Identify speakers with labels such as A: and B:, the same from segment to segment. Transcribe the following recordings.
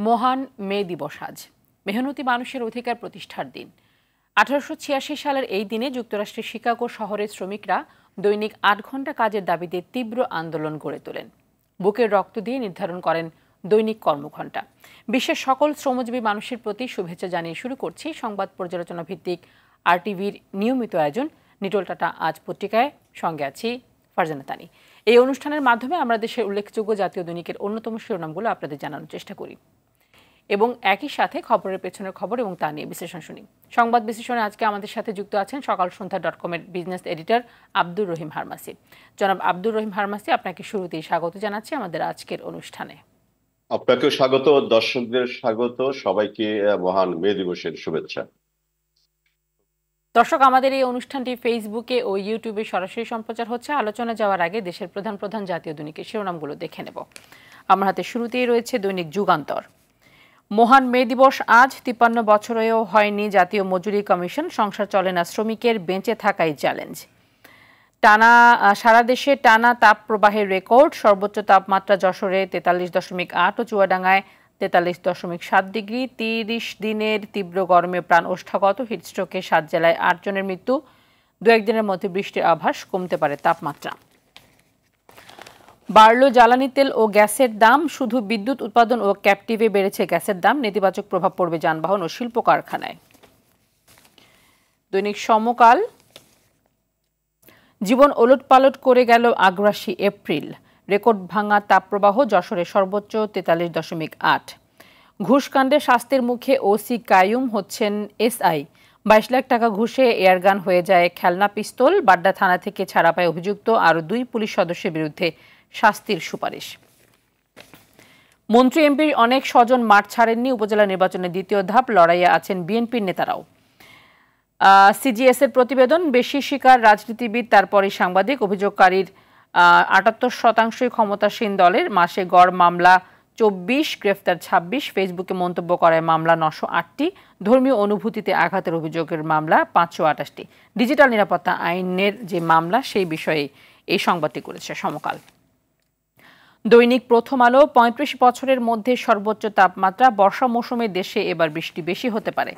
A: মহান মে দিবস আজ মেহনতি মানুষের অধিকার প্রতিষ্ঠার দিন। 1886 সালের এই দিনে যুক্তরাষ্ট্রের শিকাগো শহরের শ্রমিকরা দৈনিক 8 ঘন্টা কাজের দাবিতে তীব্র আন্দোলন গড়ে তোলেন। বুকের রক্ত দিয়ে নির্ধারণ করেন দৈনিক কর্মঘণ্টা। বিশ্বের সকল শ্রমজীবী মানুষের প্রতি শুভেচ্ছা জানিয়ে শুরু করছি সংবাদ পর্যালোচনা ভিত্তিক RTVর নিয়মিত আয়োজন নিটোল টাটা আজ পত্রিকায়। সঙ্গে আছি ফারজানা তানি। এই অনুষ্ঠানের মাধ্যমে আমরা দেশের উল্লেখযোগ্য জাতীয় দৈনিকের অন্যতম শিরোনামগুলো আপনাদের জানানোর চেষ্টা করি এবং একই সাথে খবরের পেছনের খবর এবং তা নিয়ে বিশ্লেষণ শুনি। সংবাদ বিশ্লেষণে আজকে আমাদের সাথে যুক্ত আছেন সকালসন্ধ্যা.com-এর বিজনেস এডিটর আব্দুর রহিম হারমাসি। জনাব আব্দুর রহিম হারমাসি, আপনাকে শুরুতেই স্বাগত জানাচ্ছি আমাদের আজকের অনুষ্ঠানে।
B: আপনাকেও স্বাগত, দর্শকদের স্বাগত, সবাইকে মহান মে দিবসের শুভেচ্ছা।
A: দর্শক, আমাদের এই অনুষ্ঠানটি ফেসবুকে ও ইউটিউবে সরাসরি সম্প্রচার হচ্ছে। আলোচনা যাওয়ার আগে দেশের প্রধান জাতীয় দৈনিকের শিরোনামগুলো দেখে নেব। আমার হাতে শুরুতেই রয়েছে দৈনিক যুগান্তর। মহান মে দিবস আজ, 53 বছরেও হয়নি জাতীয় মজুরি কমিশন, সংসার চলে না শ্রমিকের, বেঁচে থাকাই চ্যালেঞ্জ। সারা দেশে টানা তাপ প্রবাহের রেকর্ড, সর্বোচ্চ তাপমাত্রা যশোরে 43.8 ও চুয়াডাঙ্গায় 43.7 ডিগ্রি। 30 দিনের তীব্র গরমে প্রাণ ওষ্ঠাগত, হিটস্ট্রোকে 7 জেলায় 8 জনের মৃত্যু। 2-1 দিনের মধ্যে বৃষ্টির আভাস, কমতে পারে তাপমাত্রা। বাড়ল জ্বালানি তেল ও গ্যাসের দাম, শুধু বিদ্যুৎ উৎপাদন ও ক্যাপটিভে বেড়েছে গ্যাসের দাম, নেতিবাচক প্রভাব পড়বে যানবাহন ও শিল্প কারখানায়। দৈনিক সমকাল। জীবন ওলটপালট করে গেল আগ্রাসী এপ্রিল, রেকর্ড ভাঙা তাপপ্রবাহ, যশোরে সর্বোচ্চ 43.8। ঘুষকাণ্ডে শাস্তির মুখে ওসি কাইয়ুম, হচ্ছেন SI। 22 লাখ টাকা ঘুষে এয়ারগান হয়ে যায় খেলনা পিস্তল। বাড্ডা থানা থেকে ছাড়া পায় অভিযুক্ত, আরও 2 পুলিশ সদস্যের বিরুদ্ধে শাস্তির সুপারিশ। মন্ত্রী এমপির অনেক স্বজন মাঠ ছাড়েননি, উপজেলা নির্বাচনের দ্বিতীয় ধাপ, লড়াইয়ে আছেন বিএনপির নেতারাও। CGS এর প্রতিবেদন, বেশি শিকার রাজনীতিবিদ, তারপরে সাংবাদিক। অভিযোগকারীর 78% ক্ষমতাসীন দলের, মাসে গড় মামলা 24, গ্রেফতার 26। ফেসবুকে মন্তব্য করায় মামলা 908টি, ধর্মীয় অনুভূতিতে আঘাতের অভিযোগের মামলা 528টি। ডিজিটাল নিরাপত্তা আইনের যে মামলা, সেই বিষয়ে এই সংবাদটি করেছে সমকাল। দৈনিক প্রথম আলো। 35 বছরের মধ্যে সর্বোচ্চ তাপমাত্রা, বর্ষা মৌসুমে দেশে এবার বৃষ্টি বেশি হতে পারে।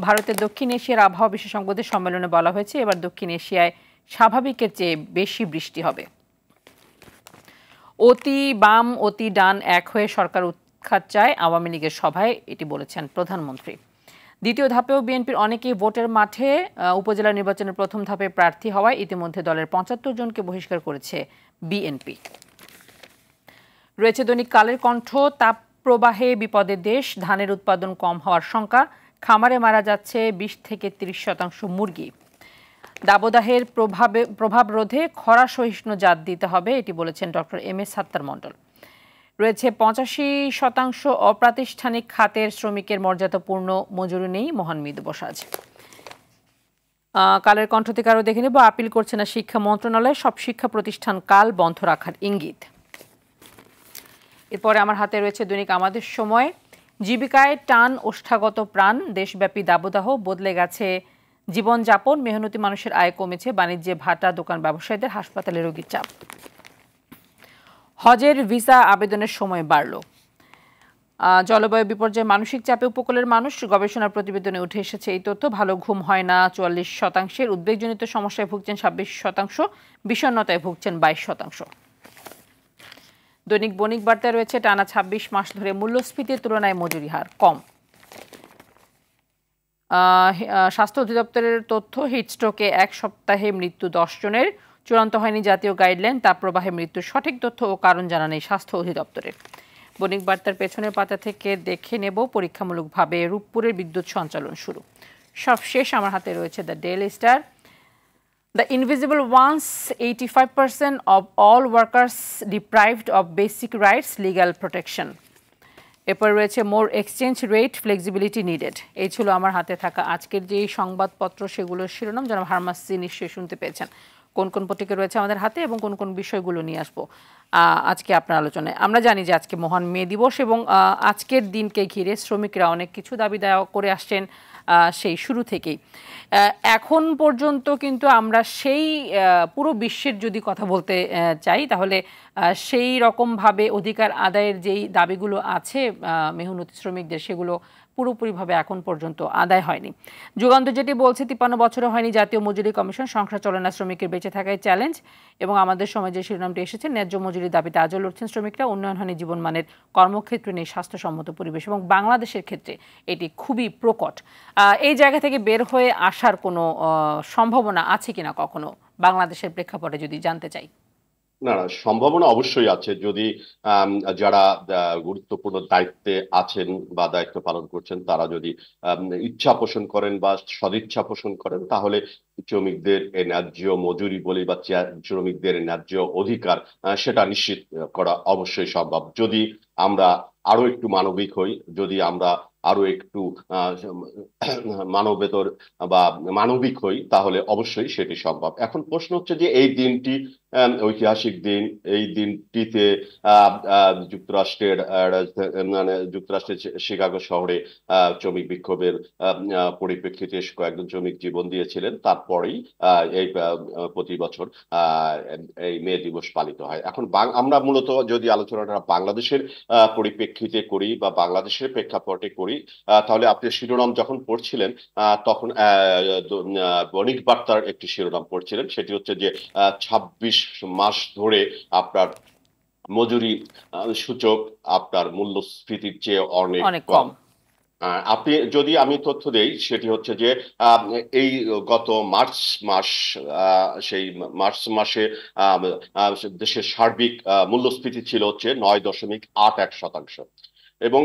A: ভারতের দক্ষিণ এশিয়ার আবহাওয়া বিশেষজ্ঞদের সম্মেলনে বলা হয়েছে, এবার দক্ষিণ এশিয়ায় স্বাভাবিকের চেয়ে বেশি বৃষ্টি হবে। অতি বাম অতি ডান এক হয়ে সরকার উৎখাত চায়, আওয়ামী লীগের সভায় এটি বলেছেন প্রধানমন্ত্রী। দ্বিতীয় ধাপেও বিএনপির অনেকেই ভোটের মাঠে, উপজেলা নির্বাচনের প্রথম ধাপে প্রার্থী হওয়ায় ইতিমধ্যে দলের 75 জনকে বহিষ্কার করেছে বিএনপি। রয়েছে দৈনিক কালের কণ্ঠ। তাপ প্রবাহে বিপদের দেশ, ধানের উৎপাদন কম হওয়ার শঙ্কা, খামারে মারা যাচ্ছে 20 থেকে 30% মুরগি। দাবদাহের প্রভাব রোধে খরা সহিষ্ণু জাত দিতে হবে, এটি বলেছেন ডক্টর MS সাত্তার মণ্ডল। রয়েছে 85% অপ্রাতিষ্ঠানিক খাতের শ্রমিকের মর্যাদাপূর্ণ মজুরি নেই, মহান মে দিবস আজ। কালের কণ্ঠ থেকে আরও দেখে নেব, আপিল করছে না শিক্ষা মন্ত্রণালয়, সব শিক্ষা প্রতিষ্ঠান কাল বন্ধ রাখার ইঙ্গিত। এরপরে আমার হাতে রয়েছে দৈনিক আমাদের সময়। জীবিকায় টান ওষ্ঠাগত প্রাণ, দেশব্যাপী দাবদাহ, বদলে গেছে জীবনযাপন, মেহনতি মানুষের আয় কমেছে, বাণিজ্যে ভাটা, দোকান ব্যবসায়ীদের, হাসপাতালে রোগীর চাপ। হজের ভিসা আবেদনের সময় বাড়ল। জলবায়ু বিপর্যয়, মানসিক চাপে উপকূলের মানুষ, গবেষণার প্রতিবেদনে উঠে এসেছে এই তথ্য। ভালো ঘুম হয় না 44%, উদ্বেগজনিত সমস্যায় ভুগছেন 26%, বিষণ্ণতায় ভুগছেন 22%। দৈনিক বণিক বার্তায় রয়েছে, টানা 26 মাস ধরে মূল্যস্ফীতির তুলনায় মজুরি হার কম। স্বাস্থ্য অধিদপ্তরের তথ্য, হিটস্ট্রোকে 1 সপ্তাহে মৃত্যু 10 জনের, চূড়ান্ত হয়নি জাতীয় গাইডলাইন, তাপপ্রবাহে মৃত্যুর সঠিক তথ্য ও কারণ জানা নেই স্বাস্থ্য অধিদপ্তরের। বণিক বার্তার পেছনের পাতা থেকে দেখে নেব, পরীক্ষামূলকভাবে রূপপুরের বিদ্যুৎ সঞ্চালন শুরু। সবশেষ আমার হাতে রয়েছে the daily star. The invisible ones, 85% of all workers deprived of basic rights, legal protection. এরপর রয়েছে মোর এক্সচেঞ্জ রেট, ফ্লেক্সিবিলিটি নিডেড। এই ছিল আমার হাতে থাকা আজকের যে সংবাদপত্র, সেগুলোর শিরোনাম। জনাব হারমাসি নিশ্চয়ই শুনতে পেয়েছেন কোন কোন পত্রিকা রয়েছে আমাদের হাতে এবং কোন কোন বিষয়গুলো নিয়ে আসবো আজকে আপনার আলোচনায়। আমরা জানি যে আজকে মহান মে দিবস এবং আজকের দিনকে ঘিরে শ্রমিকরা অনেক কিছু দাবি দেওয়া করে আসছেন। সেই শুরু থেকেই। এখন পর্যন্ত কিন্তু আমরা সেই পুরো বিশ্বের যদি কথা বলতে চাই, তাহলে সেই রকমভাবে অধিকার আদায়ের যেই দাবিগুলো আছে মেহনতি শ্রমিকদের, সেগুলো পুরোপুরিভাবে এখন পর্যন্ত আদায় হয়নি। যুগান্তর যেটি বলছে, 53 বছরও হয়নি জাতীয় মজুরি কমিশন, সংসার চলে না শ্রমিকের বেঁচে থাকায় চ্যালেঞ্জ। এবং আমাদের সময় যে শিরোনামটি এসেছে, ন্যায্য মজুরির দাবিতে আজও লড়ছেন শ্রমিকরা, উন্নয়ন হয়নি জীবনমানের, কর্মক্ষেত্রে নেই স্বাস্থ্যসম্মত পরিবেশ। এবং বাংলাদেশের ক্ষেত্রে এটি খুবই প্রকট। এই জায়গা থেকে বের হয়ে আসার কোনো সম্ভাবনা আছে কিনা কখনো, বাংলাদেশের প্রেক্ষাপটে যদি জানতে চাই।
B: না, সম্ভাবনা অবশ্যই আছে। যদি যারা গুরুত্বপূর্ণ দায়িত্বে আছেন বা দায়িত্ব পালন করছেন, তারা যদি ইচ্ছা পোষণ করেন বা সদিচ্ছা পোষণ করেন, তাহলে শ্রমিকদের ন্যায্য মজুরি বলি বা শ্রমিকদের ন্যায্য অধিকার, সেটা নিশ্চিত করা অবশ্যই সম্ভব। যদি আমরা আরো একটু মানবিক হই, যদি আমরা আরো একটু মানবেতর বা মানবিক হই, তাহলে অবশ্যই সেটি সম্ভব। এখন প্রশ্ন হচ্ছে যে এই দিনটি ঐতিহাসিক দিন। এই দিনটিতে যুক্তরাষ্ট্রের মানে যুক্তরাষ্ট্রের শিকাগো শহরে শ্রমিক বিক্ষোভের পরিপ্রেক্ষিতে কয়েকজন শ্রমিক জীবন দিয়েছিলেন। তারপরেই এই প্রতি বছর এই মে দিবস পালিত হয়। এখন আমরা মূলত যদি আলোচনাটা বাংলাদেশের পরিপ্রেক্ষিতে করি বা বাংলাদেশের প্রেক্ষাপটে করি, তাহলে আপনি শিরোনাম যখন পড়ছিলেন, তখন বণিক বার্তার একটি শিরোনাম পড়ছিলেন, সেটি হচ্ছে যে 26 মাস ধরে আপনার মজুরি সূচক আপনার মূল্যস্ফীতির চেয়ে অনেক কম। আপনি যদি আমি তথ্য দেই, সেটি হচ্ছে যে এই গত মার্চ মাস, সেই মার্চ মাসে দেশের সার্বিক মূল্যস্ফীতি ছিল হচ্ছে 9.81%। এবং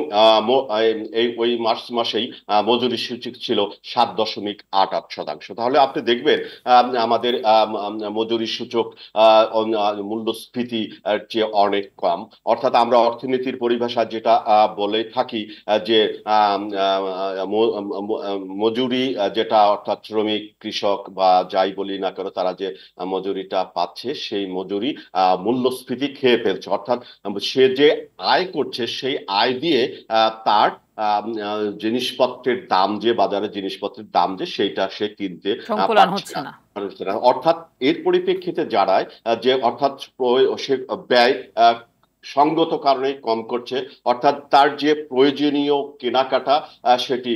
B: এই ওই মার্চ মাসেই মজুরি সূচক ছিল 7.88%। তাহলে আপনি দেখবেন আমাদের মজুরি সূচক মূল্যস্ফীতি চেয়ে অনেক কম। অর্থাৎ আমরা অর্থনীতির পরিভাষা যেটা বলে থাকি যে মজুরি যেটা, অর্থাৎ শ্রমিক কৃষক বা যাই বলি না কেন, তারা যে মজুরিটা পাচ্ছে, সেই মজুরি মূল্যস্ফীতি খেয়ে ফেলছে। অর্থাৎ সে যে আয় করছে, সেই আয় দিয়ে তার জিনিসপত্রের দাম, যে বাজারে জিনিসপত্রের দাম যে, সেইটা সে কিনতে পারছে না। অর্থাৎ এর পরিপ্রেক্ষিতে যারা যে অর্থাৎ সে ব্যয় সঙ্গত কারণে কম করছে, অর্থাৎ তার যে প্রয়োজনীয় কেনাকাটা সেটি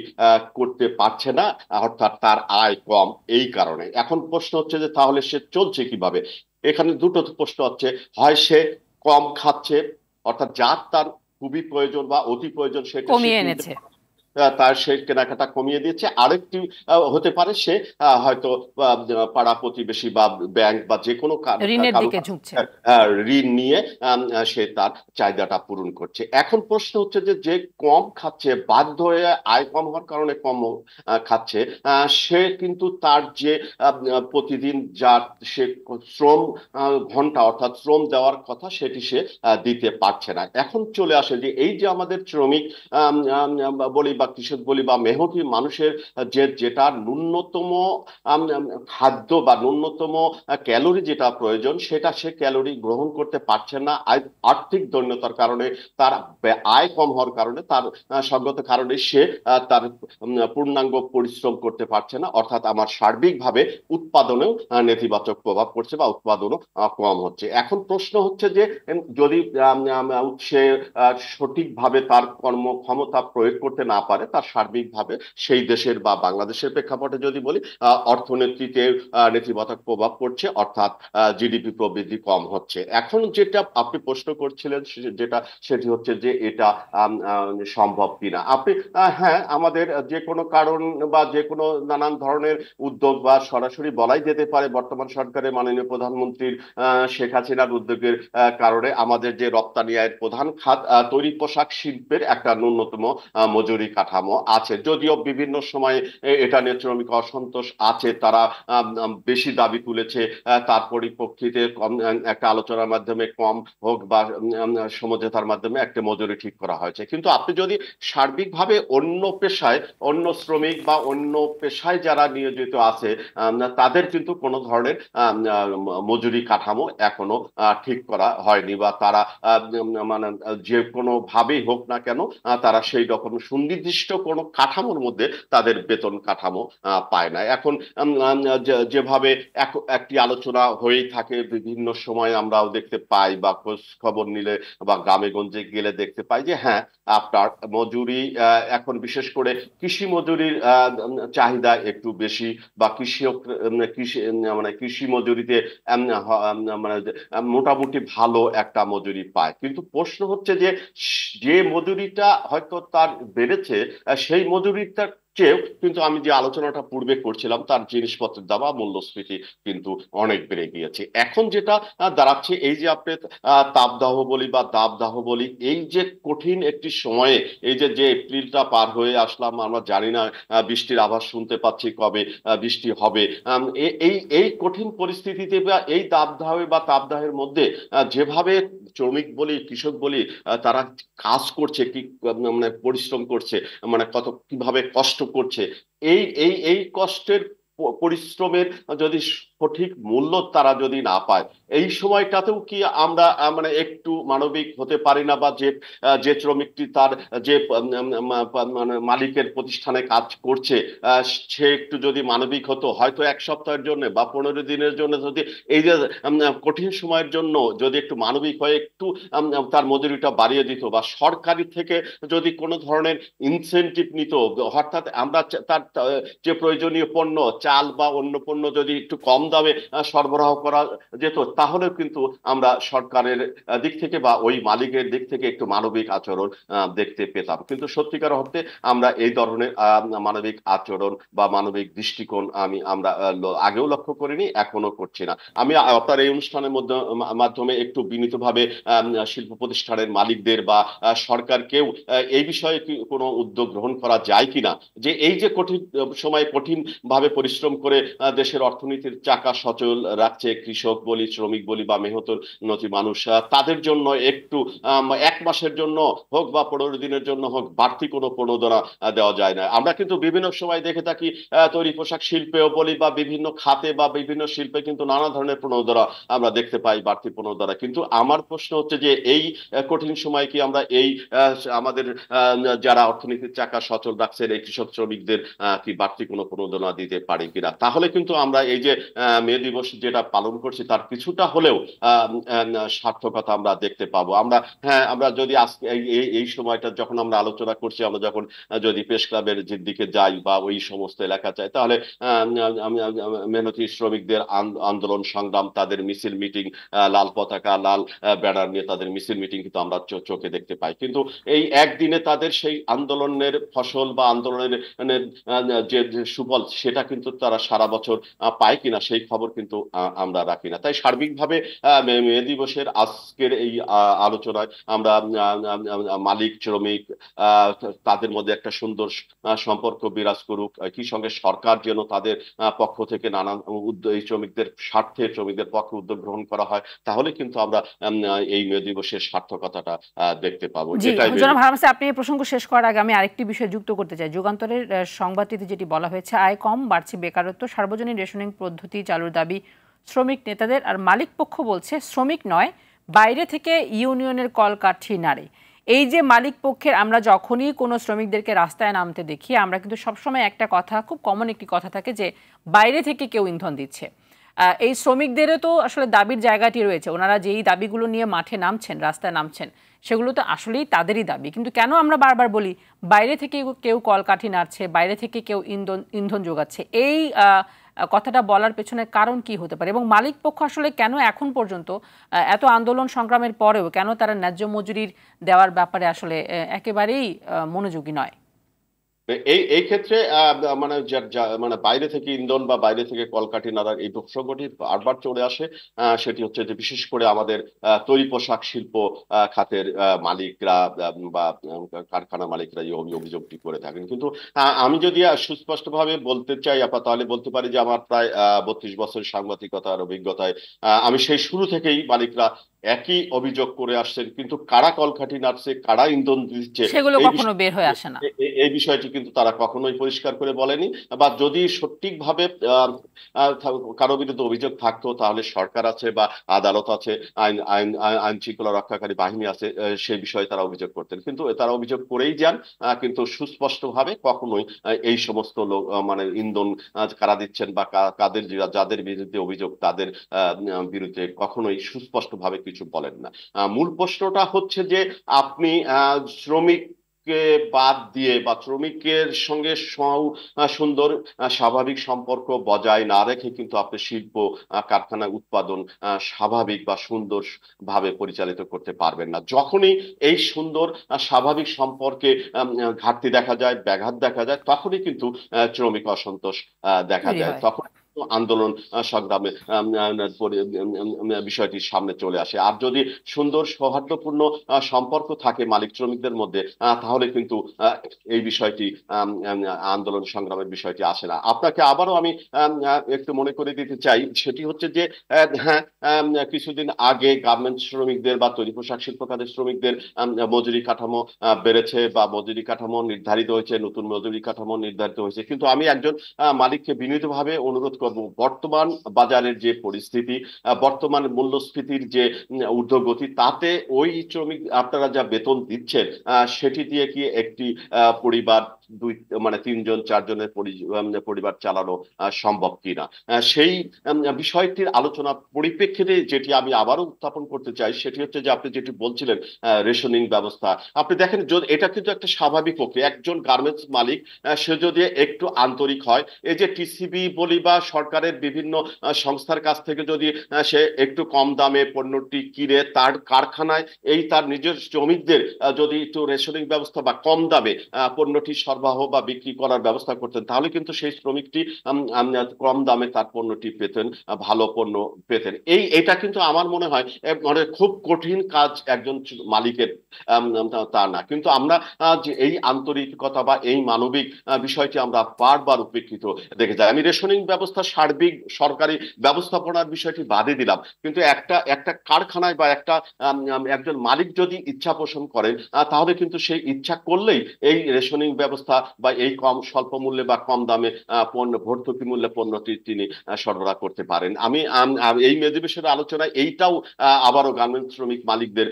B: করতে পারছে না, অর্থাৎ তার আয় কম এই কারণে। এখন প্রশ্ন হচ্ছে যে তাহলে সে চলছে কিভাবে? এখানে দুটো প্রশ্ন হচ্ছে, হয় সে কম খাচ্ছে, অর্থাৎ যার তার খুবই প্রয়োজন বা অতি প্রয়োজন সেটা
A: কমিয়ে এনেছে,
B: তার সে কেনাকাটা কমিয়ে দিয়েছে। আরেকটি হতে পারে সে হয়তো পাড়া প্রতিবেশী বা ব্যাংক বা যে কোনো ঋণ নিয়ে সে তার চাহিদাটা পূরণ করছে। এখন প্রশ্ন হচ্ছে যে যে কম খাচ্ছে, বাধ্য হয়ে আয় কম হওয়ার কারণে কম খাচ্ছে, সে কিন্তু তার যে প্রতিদিন যা সে শ্রম ঘন্টা, অর্থাৎ শ্রম দেওয়ার কথা, সেটি সে দিতে পারছে না। এখন চলে আসে যে এই যে আমাদের শ্রমিক বলি বা কৃষক বলি বা মেহনতি মানুষের যেটা ন্যূনতম খাদ্য বা ন্যূনতম ক্যালোরি যেটা প্রয়োজন, সেটা সে ক্যালোরি গ্রহণ করতে পারছে না আর্থিক দৈন্যতার কারণে, তার আয় কম হওয়ার কারণে, তার সঙ্গত কারণে সে তার পূর্ণাঙ্গ পরিশ্রম করতে পারছে না। অর্থাৎ আমার সার্বিকভাবে উৎপাদনেও নেতিবাচক প্রভাব পড়ছে বা উৎপাদনও কম হচ্ছে। এখন প্রশ্ন হচ্ছে যে যদি সে সঠিকভাবে তার কর্মক্ষমতা প্রয়োগ করতে না পারে, তার সার্বিকভাবে সেই দেশের বা বাংলাদেশের প্রেক্ষাপটে যদি বলি, অর্থনীতিতে নেতিবাচক প্রভাব পড়ছে, অর্থাৎ জিডিপি প্রবৃদ্ধি কম হচ্ছে। এখন যেটা আপনি প্রশ্ন করছিলেন, যেটা সেটি হচ্ছে যে এটা সম্ভব কিনা। আপনি হ্যাঁ, আমাদের যে কোনো কারণ বা যে কোনো নানান ধরনের উদ্যোগ বা সরাসরি বলাই যেতে পারে, বর্তমান সরকারের মাননীয় প্রধানমন্ত্রীর শেখ হাসিনার উদ্যোগের কারণে আমাদের যে রপ্তানি আয়ের প্রধান খাত তৈরি পোশাক শিল্পের একটা ন্যূনতম মজুরি কাঠামো আছে। যদিও বিভিন্ন সময়ে এটা নিয়ে শ্রমিক অসন্তোষ আছে, তারা বেশি দাবি তুলেছে, তার পরিপ্রেক্ষিতে একটা আলোচনার মাধ্যমে কম হোক বা সমঝোতার মাধ্যমে একটা মজুরি ঠিক করা হয়েছে। কিন্তু আপনি যদি সার্বিকভাবে অন্য পেশায়, অন্য শ্রমিক বা অন্য পেশায় যারা নিয়োজিত আছে, তাদের কিন্তু কোনো ধরনের মজুরি কাঠামো এখনো ঠিক করা হয়নি, বা তারা মানে যে কোনো ভাবেই হোক না কেন, তারা সেই রকম সুনির্দিষ্ট নির্দিষ্ট কোনো কাঠামোর মধ্যে তাদের বেতন কাঠামো পায় না। এখন যেভাবে একটি আলোচনা হয়েই থাকে বিভিন্ন সময় আমরাও দেখতে পাই বা খোঁজ খবর নিলে বা গ্রামে গঞ্জে গেলে দেখতে পাই যে হ্যাঁ, আপনার মজুরি এখন বিশেষ করে কৃষি মজুরির চাহিদা একটু বেশি, বা কৃষি মানে কৃষি মজুরিতে মানে মোটামুটি ভালো একটা মজুরি পায়। কিন্তু প্রশ্ন হচ্ছে যে যে মজুরিটা হয়তো তার বেড়েছে, সেই মজুরিটা চেয়েও কিন্তু আমি যে আলোচনাটা পূর্বে করছিলাম, তার জিনিসপত্রের দাম মূল্যস্ফীতি কিন্তু অনেক বেড়ে গিয়েছে। এখন যেটা দাঁড়াচ্ছে, এই যে আপনি তাপদাহ বলি বা দাবদাহ বলি, এই যে কঠিন একটি সময়ে, এই যে যে এপ্রিলটা পার হয়ে আসলাম, আমরা জানি না বৃষ্টির আভাস শুনতে পাচ্ছি কবে বৃষ্টি হবে। এই এই কঠিন পরিস্থিতিতে বা এই দাবদাহে বা তাপদাহের মধ্যে যেভাবে শ্রমিক বলি কৃষক বলি তারা কাজ করছে, কি মানে পরিশ্রম করছে, মানে কত কিভাবে কষ্ট করছে, এই এই এই কষ্টের পরিশ্রমের যদি সঠিক মূল্য তারা যদি না পায়, এই সময়টাতেও কি আমরা মানে একটু মানবিক হতে পারি না? বা যে যে শ্রমিকটি তার যে মানে মালিকের প্রতিষ্ঠানে কাজ করছে, সে একটু যদি মানবিক হতো, হয়তো এক সপ্তাহের জন্য বা 15 দিনের জন্য যদি এই যে কঠিন সময়ের জন্য যদি একটু মানবিক হয়ে একটু তার মজুরিটা বাড়িয়ে দিত, বা সরকারি থেকে যদি কোনো ধরনের ইনসেনটিভ নিত, অর্থাৎ আমরা তার যে প্রয়োজনীয় পণ্য চাল বা অন্য পণ্য যদি একটু কম দামে সরবরাহ করা যেত, তাহলে কিন্তু আমরা সরকারের দিক থেকে বা ওই মালিকের দিক থেকে একটু মানবিক আচরণ দেখতে পেতাম। কিন্তু সত্যিকার অর্থে আমরা এই ধরনের মানবিক আচরণ বা মানবিক দৃষ্টিকোণ আমরা আগেও লক্ষ্য করিনি, এখনো করছি না। আমি আপনার এই অনুষ্ঠানের মাধ্যমে একটু বিনীতভাবে শিল্প প্রতিষ্ঠানের মালিকদের বা সরকারকেও এই বিষয়ে কি কোনো উদ্যোগ গ্রহণ করা যায় কিনা, যে এই যে কঠিন সময় কঠিন ভাবে পরিশ্রম করে দেশের অর্থনীতির চাকা সচল রাখছে কৃষক বলি, শ্রমিক বলি বা মেহনতি মানুষ, তাদের জন্য একটু 1 মাসের জন্য হোক বা 15 দিনের জন্য হোক বাড়তি কোনো প্রণোদনা দেওয়া যায় না? আমরা কিন্তু বিভিন্ন সময় দেখে থাকি তৈরি পোশাক শিল্পেও বলি বা বিভিন্ন খাতে বা বিভিন্ন শিল্পে কিন্তু নানা ধরনের প্রণোদনা আমরা দেখতে পাই, বাড়তি প্রণোদনা। কিন্তু আমার প্রশ্ন হচ্ছে যে এই কঠিন সময় কি আমরা এই আমাদের যারা অর্থনীতির চাকা সচল রাখছেন এই কৃষক শ্রমিকদের কি বাড়তি কোনো প্রণোদনা দিতে পারি কিনা? তাহলে কিন্তু আমরা এই যে মে দিবস যেটা পালন করছি তার কিছুটা হলেও সার্থকতা আমরা দেখতে পাবো। আমরা হ্যাঁ, আমরা যদি আজকে এই সময়টা যখন আমরা আলোচনা করছি, আমরা যখন যদি প্রেস ক্লাবের যে দিকে যাই বা ওই সমস্ত এলাকা যাই, তাহলে আমি মেহনতি শ্রমিকদের আন্দোলন সংগ্রাম, তাদের মিছিল মিটিং, লাল পতাকা লাল ব্যানার নিয়ে তাদের মিছিল মিটিং কিন্তু আমরা চোখে দেখতে পাই। কিন্তু এই একদিনে তাদের সেই আন্দোলনের ফসল বা আন্দোলনের যে সুফল, সেটা কিন্তু তারা সারা বছর পায় কিনা সেই খবর কিন্তু আমরা রাখি না। তাই সার্বিকভাবে মে দিবসের আজকের এই আলোচনায় আমরা মালিক শ্রমিক তাদের মধ্যে একটা সুন্দর সম্পর্ক বিরাজ করুক, কি সঙ্গে সরকার যেন তাদের পক্ষ থেকে নানান উদ্যোগ, এই শ্রমিকদের স্বার্থে শ্রমিকদের পক্ষে উদ্যোগ গ্রহণ করা হয়, তাহলে কিন্তু আমরা এই মে দিবসের সার্থকতাটা দেখতে পাবো।
A: এটাই আপনি এই প্রসঙ্গ শেষ করার আগে আমি আরেকটি বিষয় যুক্ত করতে চাই। যুগান্তরের সংবাদটিতে যেটি বলা হয়েছে, আয় কম, বাড়ছে বেকারত্ব, সার্বজনীন রেশনিং পদ্ধতি চালুর দাবি শ্রমিক নেতাদের। আর মালিক পক্ষ বলছে শ্রমিক নয়, বাইরে থেকে ইউনিয়নের কলকাঠি নাড়ে। এই যে মালিক পক্ষের, আমরা যখনই কোনো শ্রমিকদেরকে রাস্তায় নামতে দেখি, আমরা কিন্তু সবসময় একটা কথা, খুব কমন একটি কথা থাকে যে বাইরে থেকে কেউ ইন্ধন দিচ্ছে। এই শ্রমিকদেরও তো আসলে দাবির জায়গাটি রয়েছে। ওনারা যেই দাবিগুলো নিয়ে মাঠে নামছেন, রাস্তায় নামছেন, সেগুলো তো আসলেই তাদেরই দাবি। কিন্তু কেন আমরা বারবার বলি বাইরে থেকে কেউ কলকাঠি নাড়ছে, বাইরে থেকে কেউ ইন্ধন যোগাচ্ছে? এই কথাটা বলার পেছনে কারণ কি হতে পারে? এবং মালিক পক্ষ আসলে কেন এখন পর্যন্ত এত আন্দোলন সংগ্রামের পরেও কেন তারা ন্যায্য মজুরির দেওয়ার ব্যাপারে আসলে একেবারেই মনোযোগী নয়?
B: এই এই ক্ষেত্রে মানে মানে বাইরে থেকে ইন্ধন বা বাইরে থেকে কলকাঠি নাড়ার এই প্রসঙ্গটি বারবার চলে আসে। সেটি হচ্ছে যে বিশেষ করে আমাদের তৈরি পোশাক শিল্প খাতের মালিকরা বা কারখানা মালিকরা এই অভিযোগটি করে থাকেন। কিন্তু আমি যদি সুস্পষ্টভাবে বলতে চাই তাহলে বলতে পারি যে আমার প্রায় 32 বছর সাংবাদিকতার অভিজ্ঞতায় আমি সেই শুরু থেকেই মালিকরা একই অভিযোগ করে আসছেন, কিন্তু কারা কলকাঠি নাড়ছে, কারা ইন্ধন দিচ্ছে,
A: সেগুলো
B: এই
A: কখনো বের হয়ে আসে না।
B: এই বিষয়টি কিন্তু তারা কখনোই পরিষ্কার করে বলেনি। বা যদি সঠিকভাবে কারো বিরুদ্ধে অভিযোগ থাকতো, তাহলে সরকার আছে বা আদালত আছে, আইন আইন আইন শৃঙ্খলা রক্ষাকারী বাহিনী আছে, সেই বিষয়ে তারা অভিযোগ করতেন। কিন্তু তারা অভিযোগ করেই যান, কিন্তু সুস্পষ্টভাবে কখনোই এই সমস্ত লোক মানে ইন্ধন কারা দিচ্ছেন বা কাদের যাদের বিরুদ্ধে অভিযোগ তাদের বিরুদ্ধে কখনোই সুস্পষ্টভাবে কিছু বলেন না। মূল প্রশ্নটা হচ্ছে যে আপনি শ্রমিক কে বাদ দিয়ে বা শ্রমিকের সঙ্গে সুন্দর স্বাভাবিক সম্পর্ক বজায় না রেখে কিন্তু আপনি শিল্প কারখানা উৎপাদন স্বাভাবিক বা সুন্দর ভাবে পরিচালিত করতে পারবেন না। যখনই এই সুন্দর স্বাভাবিক সম্পর্কে ঘাটতি দেখা যায়, ব্যাঘাত দেখা যায়, তখনই কিন্তু শ্রমিক অসন্তোষ দেখা
A: তৈরি
B: যায়,
A: হয়।
B: তখন আন্দোলন সংগ্রামে বিষয়টি সামনে চলে আসে। আর যদি সুন্দর সৌহার্দ্যপূর্ণ সম্পর্ক থাকে মালিক শ্রমিকদের মধ্যে, তাহলে কিন্তু এই বিষয়টি আন্দোলন সংগ্রামের বিষয়টি আসে না। আপনাকে আবারও আমি একটু মনে করে দিতে চাই, সেটি হচ্ছে যে হ্যাঁ, কিছুদিন আগে গার্মেন্টস শ্রমিকদের বা তৈরি পোশাক শিল্প খাতের শ্রমিকদের মজুরি কাঠামো বেড়েছে বা মজুরি কাঠামো নির্ধারিত হয়েছে, নতুন মজুরি কাঠামো নির্ধারিত হয়েছে। কিন্তু আমি একজন মালিককে বিনীতভাবে অনুরোধ করব, বর্তমান বাজারের যে পরিস্থিতি, বর্তমান মূল্যস্ফীতির যে ঊর্ধ্বগতি, তাতে ওই শ্রমিক আপনারা যা বেতন দিচ্ছেন সেটি দিয়ে কি একটি পরিবার দুই মানে তিনজন চারজনের পরিবার চালানো সম্ভব কিনা, সেই বিষয়টির আলোচনা পরিপ্রেক্ষিতে যেটি আমি আবারও উত্থাপন করতে চাই, সেটি হচ্ছে যে আপনি যেটি বলছিলেন রেশনিং ব্যবস্থা। আপনি দেখেন, এটা কিন্তু একটা স্বাভাবিক প্রক্রিয়া। একজন গার্মেন্টস মালিক সে যদি একটু আন্তরিক হয়, এই যে টিসিবি বলি বা সরকারের বিভিন্ন সংস্থার কাছ থেকে যদি সে একটু কম দামে পণ্যটি কিনে তার কারখানায় এই তার নিজের শ্রমিকদের যদি একটু রেশনিং ব্যবস্থা বা কম দামে পণ্যটি সরবরাহ বা বিক্রি করার ব্যবস্থা করতেন, তাহলে কিন্তু সেই শ্রমিকটি কম দামে তার পণ্যটি পেতেন, ভালো পণ্য পেতেন। এটা কিন্তু আমার মনে হয় মানে খুব কঠিন কাজ একজন মালিকের, তা না। কিন্তু আমরা যে এই আন্তরিকতা বা এই মানবিক বিষয়টি আমরা বারবার উপেক্ষিত দেখে যাই। আমি রেশনিং ব্যবস্থা সার্বিক সরকারি ব্যবস্থাপনার বিষয়টি বাদে দিলাম, কিন্তু একটা কারখানায় বা একজন মালিক যদি ইচ্ছা পোষণ করেন, তাহলে কিন্তু সেই ইচ্ছা করলেই এই রেশনিং ব্যবস্থা বা এই স্বল্প মূল্যে বা কম দামে পণ্য ভর্তুকি মূল্যে পণ্যটি তিনি সরবরাহ করতে পারেন। আমি এই মেধিবেশনের আলোচনায় এইটাও আবারও গার্মেন্টস শ্রমিক মালিকদের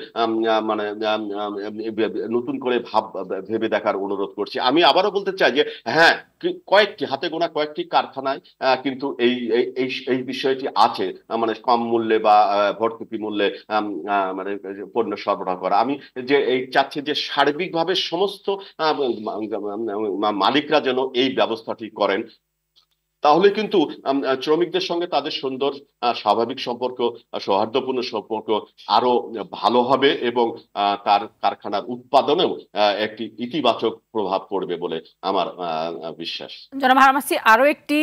B: মানে নতুন করে ভেবে দেখার অনুরোধ করছি। আমি আবারও বলতে চাই যে হ্যাঁ, কয়েকটি হাতে গোনা কয়েকটি কারখানায় কিন্তু এই এই এই বিষয়টি আছে, মানে কম মূল্যে বা ভর্তুকি মূল্যে মানে পণ্য সরবরাহ করা। আমি যে এই চাচ্ছি যে সার্বিকভাবে সমস্ত মালিকরা যেন এই ব্যবস্থাটি করেন, তাহলে কিন্তু শ্রমিকদের সঙ্গে তাদের সুন্দর স্বাভাবিক সম্পর্ক, সৌহার্দ্যপূর্ণ সম্পর্ক আরো ভালো হবে এবং তার কারখানার উৎপাদনেও একটি ইতিবাচক প্রভাব পড়বে বলে আমার বিশ্বাস।
A: জনাব হারমাসি, আরো একটি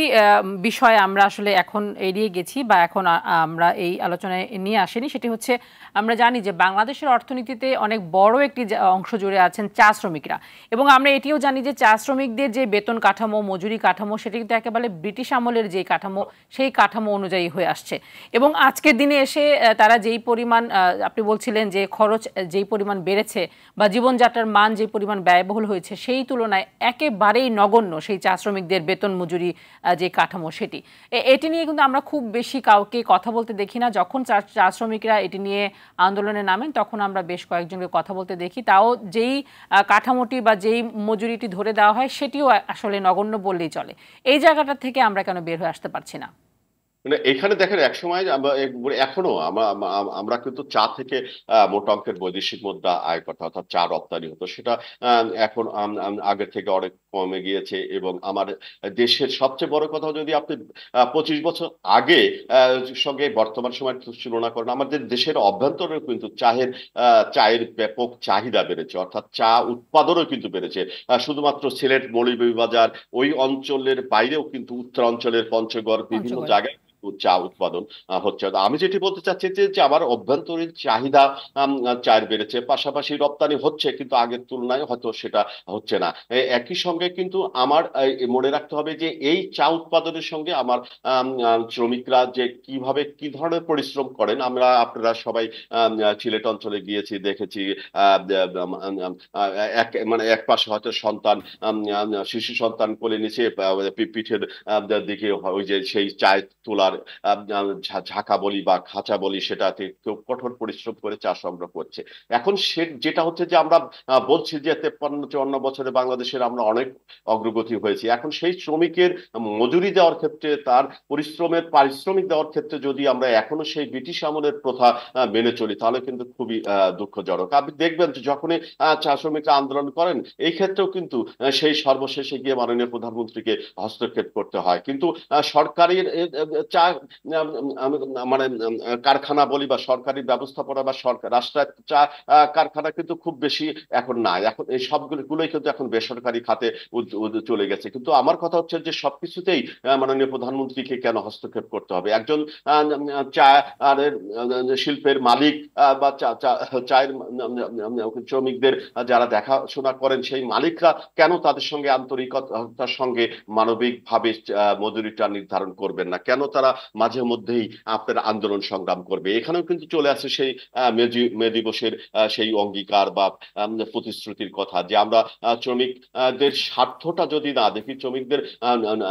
A: বিষয় আমরা আসলে এখন এড়িয়ে গেছি বা এখন আমরা এই আলোচনায় নিয়ে আসেনি, সেটি হচ্ছে আমরা জানি যে বাংলাদেশের অর্থনীতিতে অনেক বড় একটি অংশ জুড়ে আছেন চা শ্রমিকরা, এবং আমরা এটিও জানি যে চা শ্রমিকদের যে বেতন কাঠামো, মজুরি কাঠামো, সেটি কিন্তু একেবারে ব্রিটিশ আমলের যে কাঠামো, সেই কাঠামো অনুযায়ী হয়ে আসছে। এবং আজকের দিনে এসে তারা যেই পরিমাণ, আপনি বলছিলেন যে খরচ যেই পরিমাণ বেড়েছে বা জীবনযাত্রার মান যে পরিমাণ ব্যয়বহুল হয়েছে, সেই তুলনায় একেবারেই নগণ্য সেই চা শ্রমিকদের বেতন মজুরি যে কাঠামো, সেটি এটি নিয়ে কিন্তু আমরা খুব বেশি কাউকে কথা বলতে দেখি না। যখন চা শ্রমিকরা এটি নিয়ে আন্দোলনে নামেন, তখন আমরা বেশ কয়েকজনকে কথা বলতে দেখি, তাও যেই কাঠামোটি বা যেই মজুরিটি ধরে দেওয়া হয় সেটিও আসলে নগণ্য বললেই চলে। এই জায়গাটা থেকে আমরা কেন বের হয়ে আসতে পারছি না?
B: মানে এখানে দেখেন, এক সময় এখনো আমরা কিন্তু চা থেকে মোটা অঙ্কের বৈদেশিক মুদ্রা আয় করতে, অর্থাৎ চা রপ্তানি হতো, সেটা এখন আগের থেকে অনেক কমে গিয়েছে। এবং আমার দেশের সবচেয়ে বড় কথা, যদি আপনি 25 বছর আগে সঙ্গে বর্তমান সময় তুলনা করেন, আমাদের দেশের অভ্যন্তরে কিন্তু চায়ের ব্যাপক চাহিদা বেড়েছে, অর্থাৎ চা উৎপাদনও কিন্তু বেড়েছে। শুধুমাত্র সিলেট, মৌলভীবাজার ওই অঞ্চলের বাইরেও কিন্তু উত্তরাঞ্চলের পঞ্চগড় বিভিন্ন জায়গায় চা উৎপাদন হচ্ছে। আমি যেটি বলতে চাচ্ছি যে আমার অভ্যন্তরীণ চাহিদা চায়ের বেড়েছে, পাশাপাশি রপ্তানি হচ্ছে, কিন্তু আগের তুলনায় হয়তো সেটা হচ্ছে না। একই সঙ্গে কিন্তু আমার মনে রাখতে হবে যে এই চা উৎপাদনের সঙ্গে আমার শ্রমিকরা যে কিভাবে কি ধরনের পরিশ্রম করেন, আপনারা সবাই সিলেট অঞ্চলে গিয়েছি, দেখেছি। মানে এক পাশে হয়তো সন্তান, শিশু সন্তান কোলে নিচে পিঠের দিকে ওই যে সেই চায় তোলার ঝাঁকা বলি বা খাঁচা বলি, সেটাতে কেউ কঠোর পরিশ্রম করে চা সংগ্রহ করছে। এখন সে যেটা হচ্ছে যে আমরা বলছি যে 53-54 বছরে বাংলাদেশের আমরা অনেক অগ্রগতি হয়েছি। এখন সেই শ্রমিকের মজুরি দেওয়ার ক্ষেত্রে, তার পরিশ্রমের পারিশ্রমিক দেওয়ার ক্ষেত্রে যদি আমরা এখনো সেই ব্রিটিশ আমলের প্রথা মেনে চলি, তাহলে কিন্তু খুবই দুঃখজনক। আপনি দেখবেন যে যখনই চা শ্রমিকরা আন্দোলন করেন, এই ক্ষেত্রেও কিন্তু সেই সর্বশেষে গিয়ে মাননীয় প্রধানমন্ত্রীকে হস্তক্ষেপ করতে হয়। কিন্তু সরকারের চা মানে কারখানা বলি বা সরকারি ব্যবস্থাপনা বা সরকার রাষ্ট্রায়ত্ত চা কারখানা কিন্তু খুব বেশি এখন নাই। এখন এই সবগুলোই কিন্তু এখন বেসরকারি খাতে চলে গেছে। কিন্তু আমার কথা হচ্ছে যে সবকিছুতেই মাননীয় প্রধানমন্ত্রীকে কেন হস্তক্ষেপ করতে হবে? একজন চা শিল্পের মালিক বা চায়ের শ্রমিকদের যারা দেখাশোনা করেন, সেই মালিকরা কেন তাদের সঙ্গে আন্তরিকতার সঙ্গে মানবিক ভাবে মজুরিটা নির্ধারণ করবেন না? কেন তারা মাঝে মধ্যেই আপনার আন্দোলন সংগ্রাম করবে? এখানেও কিন্তু চলে আসে সেই মে দিবসের সেই অঙ্গীকার বা প্রতিশ্রুতির কথা, যে আমরা শ্রমিকদের স্বার্থটা যদি না দেখি, শ্রমিকদের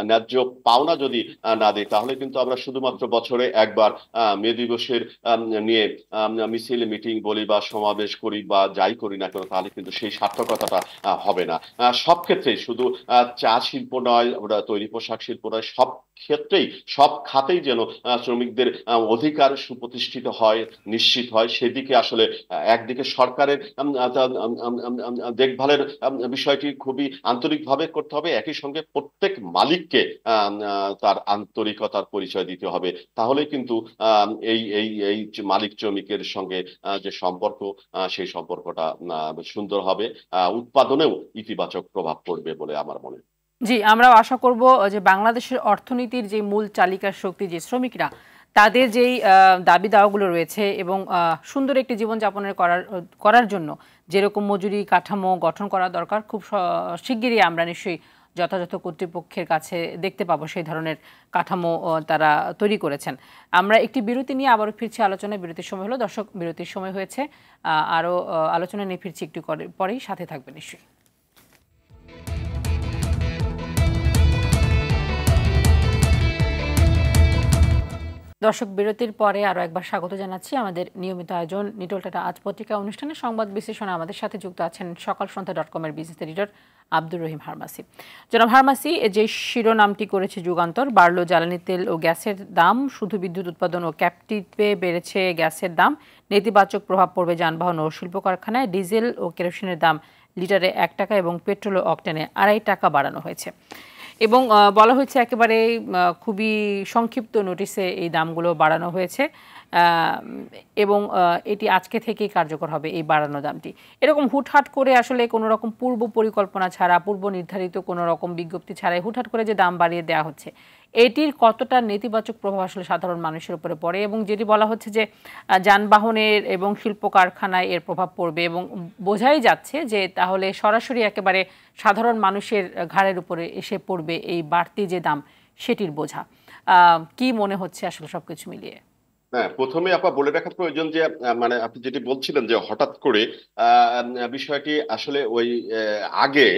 B: ন্যায্য পাওনা যদি না দিই, তাহলে কিন্তু আমরা শুধুমাত্র বছরে একবার মে দিবসের নিয়ে মিছিল মিটিং বলি বা সমাবেশ করি বা যাই করি না কেন, তাহলে কিন্তু সেই সার্থকতাটা হবে না। সব ক্ষেত্রেই, শুধু চা শিল্প নয়, তৈরি পোশাক শিল্প নয়, সব ক্ষেত্রেই, সব খাতেই যেন শ্রমিকদের অধিকার সুপ্রতিষ্ঠিত হয়, নিশ্চিত হয়, সেদিকে আসলে একদিকে সরকারের দেখভালের বিষয়টি খুবই আন্তরিকভাবে করতে হবে, একই সঙ্গে প্রত্যেক মালিককে তার আন্তরিকতার পরিচয় দিতে হবে। তাহলে কিন্তু এই এই এই মালিক শ্রমিকের সঙ্গে যে সম্পর্ক, সেই সম্পর্কটা সুন্দর হবে, উৎপাদনেও ইতিবাচক প্রভাব পড়বে বলে আমার মনে হয়।
A: জি, আমরাও আশা করব যে বাংলাদেশের অর্থনীতির যে মূল চালিকার শক্তি যে শ্রমিকরা, তাদের যেই দাবি দাওয়াগুলো রয়েছে এবং সুন্দর একটি জীবনযাপনের করার জন্য যেরকম মজুরি কাঠামো গঠন করা দরকার, খুব শিগগিরই আমরা নিশ্চয়ই যথাযথ কর্তৃপক্ষের কাছে দেখতে পাবো সেই ধরনের কাঠামো তারা তৈরি করেছেন। আমরা একটি বিরতি নিয়ে আবারও ফিরছি আলোচনায়। বিরতির সময় হলো দর্শক, বিরতির সময় হয়েছে, আরও আলোচনা নিয়ে ফিরছি একটু পরেই, সাথে থাকবে নিশ্চয়ই। দর্শক, বিরতির পরে আরও একবার স্বাগত জানাচ্ছি আমাদের নিয়মিত আয়োজন নিটোল টাটা আজ পত্রিকা অনুষ্ঠানে। সংবাদ বিশ্লেষণে আমাদের সাথে যুক্ত আছেন সকালসন্ধ্যা.com-এর বিজনেস এডিটর আব্দুর রহিম হারমাসি। জনাব হারমাসি, যে শিরোনামটি করেছে যুগান্তর, বাড়লো জ্বালানি তেল ও গ্যাসের দাম, শুধু বিদ্যুৎ উৎপাদন ও ক্যাপটিভে বেড়েছে গ্যাসের দাম, নেতিবাচক প্রভাব পড়বে যানবাহন ও শিল্প কারখানায়, ডিজেল ও কেরোসিনের দাম লিটারে 1 টাকা এবং পেট্রোল ও অকটেনে 2.5 টাকা বাড়ানো হয়েছে। এবং বলা হয়েছে একেবারে খুবই সংক্ষিপ্ত নোটিশে এই দামগুলো বাড়ানো হয়েছে এবং এটি আজকে থেকেই কার্যকর হবে এই বাড়ানো দামটি। এরকম হুটহাট করে আসলে কোনো রকম পূর্ব পরিকল্পনা ছাড়া, পূর্ব নির্ধারিত কোনো রকম বিজ্ঞপ্তি ছাড়াই হুটহাট করে যে দাম বাড়িয়ে দেওয়া হচ্ছে, এটির কতটা নেতিবাচক প্রভাব আসলে সাধারণ মানুষের উপরে পড়ে? এবং যেটি বলা হচ্ছে যে যানবাহনের এবং শিল্প কারখানায় এর প্রভাব পড়বে, এবং বোঝাই যাচ্ছে যে তাহলে সরাসরি একেবারে সাধারণ মানুষের ঘাড়ের উপরে এসে পড়বে এই বাড়তি যে দাম, সেটির বোঝা। কি মনে হচ্ছে আসলে সবকিছু মিলিয়ে?
B: হ্যাঁ, প্রথমে আপা বলে রাখা প্রয়োজন যে মানে আপনি যেটি বলছিলেন যে হঠাৎ করে বিষয়টি আসলে ওই আগে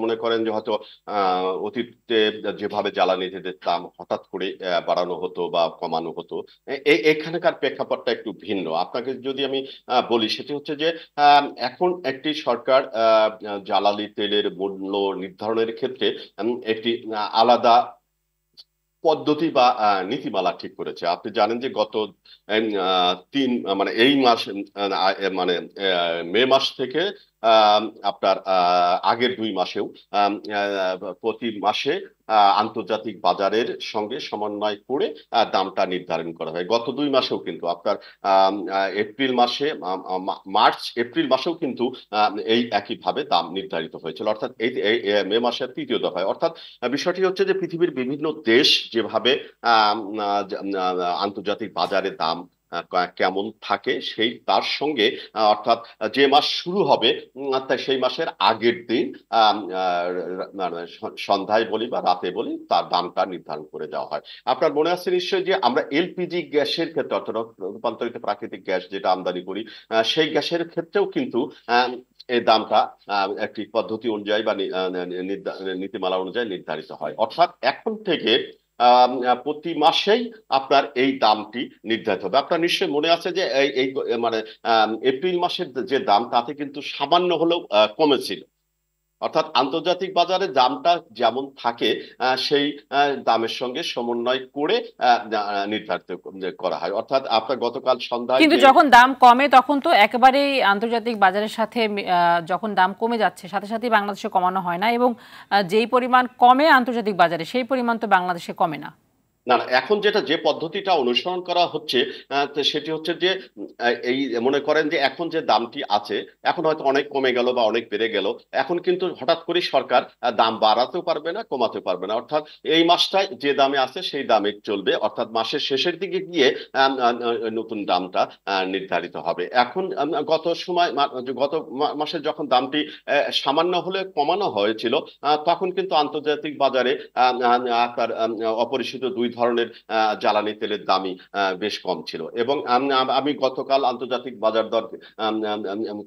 B: মনে করেন যে হয়তো অতীতে যেভাবে জ্বালানি তেলের দাম হঠাৎ করে বাড়ানো হতো বা কমানো হতো, এখানকার প্রেক্ষাপটটা একটু ভিন্ন। আপনাকে যদি আমি বলি, সেটি হচ্ছে যে এখন একটি সরকার জ্বালানি তেলের মূল্য নির্ধারণের ক্ষেত্রে একটি আলাদা পদ্ধতি বা নীতিমালা ঠিক করেছে। আপনি জানেন যে গত মানে এই মাস, মানে মে মাস থেকে আপনার আগের 2 মাসেও প্রতি মাসে আন্তর্জাতিক বাজারের সঙ্গে সমন্বয় করে দামটা নির্ধারণ করা হয়। গত 2 মাসেও কিন্তু আপনার এপ্রিল মাসে, মার্চ এপ্রিল মাসেও কিন্তু এই একইভাবে দাম নির্ধারিত হয়েছিল, অর্থাৎ এই মে মাসের 3য় দফায়। অর্থাৎ বিষয়টি হচ্ছে যে পৃথিবীর বিভিন্ন দেশ যেভাবে আন্তর্জাতিক বাজারে দাম কেমন থাকে সেই তার সঙ্গে অর্থাৎ যে মাস শুরু হবে তাই সেই মাসের আগের দিন সন্ধ্যায় বলি বা রাতে বলি তার দামটা নির্ধারণ করে দেওয়া হয়। আপনার মনে আছে নিশ্চয়ই যে আমরা এলপিজি গ্যাসের ক্ষেত্রে, অর্থাৎ রূপান্তরিত প্রাকৃতিক গ্যাস যেটা আমদানি করি, সেই গ্যাসের ক্ষেত্রেও কিন্তু এই দামটা একটি পদ্ধতি অনুযায়ী বা নীতিমালা অনুযায়ী নির্ধারিত হয়। অর্থাৎ এখন থেকে প্রতি মাসেই আপনার এই দামটি নির্ধারিত হবে। আপনার নিশ্চয়ই মনে আছে যে এই মানে এপ্রিল মাসের যে দাম তাতে কিন্তু সামান্য হলেও কমেছিল, অর্থাৎ আন্তর্জাতিক বাজারে দামটা যেমন থাকে সেই দামের সঙ্গে সমন্বয় করে নির্ধারিত করা হয়। অর্থাৎ আপনার গতকাল সন্ধ্যায়
A: কিন্তু যখন দাম কমে তখন তো একেবারেই আন্তর্জাতিক বাজারের সাথে, যখন দাম কমে যাচ্ছে সাথে সাথেই বাংলাদেশে কমানো হয় না, এবং যেই পরিমাণ কমে আন্তর্জাতিক বাজারে সেই পরিমাণ তো বাংলাদেশে কমে না।
B: না, এখন যে পদ্ধতিটা অনুসরণ করা হচ্ছে সেটি হচ্ছে যে এই মনে করেন যে এখন যে দামটি আছে এখন হয়তো অনেক কমে গেল বা অনেক বেড়ে গেল, এখন কিন্তু হঠাৎ করে সরকার দাম বাড়াতেও পারবে না, কমাতে পারবে না। অর্থাৎ এই মাসটায় যে দামে আছে সেই দামে চলবে, অর্থাৎ মাসের শেষের দিকে গিয়ে নতুন দামটা নির্ধারিত হবে। এখন গত মাসে যখন দামটি সামান্য হলে কমানো হয়েছিল তখন কিন্তু আন্তর্জাতিক বাজারে আপনার অপরিশোধিত 2 ধরনের জ্বালানি তেলের দামই বেশ কম ছিল। এবং আমি গতকাল আন্তর্জাতিক বাজার দর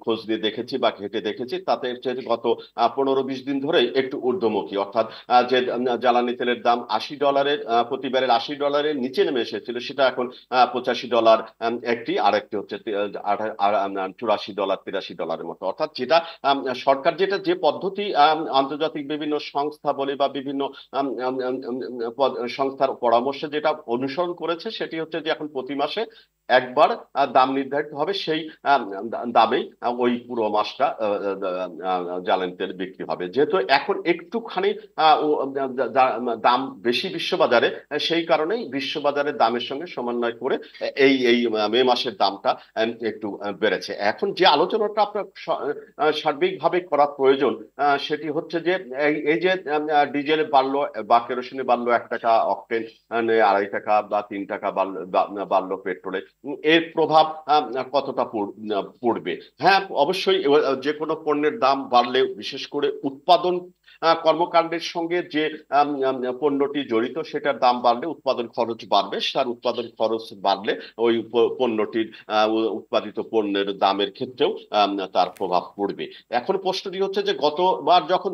B: খোঁজ দিয়ে দেখেছি বা ঘেটে দেখেছি, তাতে গত 15-20 দিন ধরে একটু ঊর্ধ্বমুখী, অর্থাৎ যে জ্বালানি তেলের দাম $80 প্রতি ব্যারেল $80 নিচে নেমে এসেছিল সেটা এখন $85 একটি, আরেকটি হচ্ছে $84 $83 মতো। অর্থাৎ যেটা সরকার যে পদ্ধতি আন্তর্জাতিক বিভিন্ন সংস্থা বলে বা বিভিন্ন সংস্থার পরামর্শে যেটা অনুসরণ করেছে সেটি হচ্ছে যে এখন প্রতি মাসে একবার দাম নির্ধারিত হবে, সেই দামেই ওই পুরো মাসটা জ্বালানি তেল বিক্রি হবে। যেহেতু এখন একটুখানি দাম বেশি বিশ্ববাজারে, সেই কারণেই বিশ্ববাজারের দামের সঙ্গে সমন্বয় করে এই মে মাসের দামটা একটু বেড়েছে। এখন যে আলোচনাটা আপনার সার্বিকভাবে করা প্রয়োজন সেটি হচ্ছে যে এই যে ডিজেল বাড়লো বা কেরোসিনে বাড়লো 1 টাকা, অকটেন 2.5 টাকা বা 3 টাকা বাড়লো পেট্রোলে, এর প্রভাব কতটা পড়বে? হ্যাঁ, অবশ্যই যে কোনো পণ্যের দাম বাড়লে বিশেষ করে উৎপাদন কর্মকাণ্ডের সঙ্গে যে পণ্যটি জড়িত সেটার দাম বাড়লে উৎপাদন খরচ বাড়বে, তার উৎপাদন খরচ বাড়লে ওই পণ্যটির উৎপাদিত পণ্যের দামের ক্ষেত্রেও তার প্রভাব পড়বে। এখন প্রশ্নটি হচ্ছে যে গতবার যখন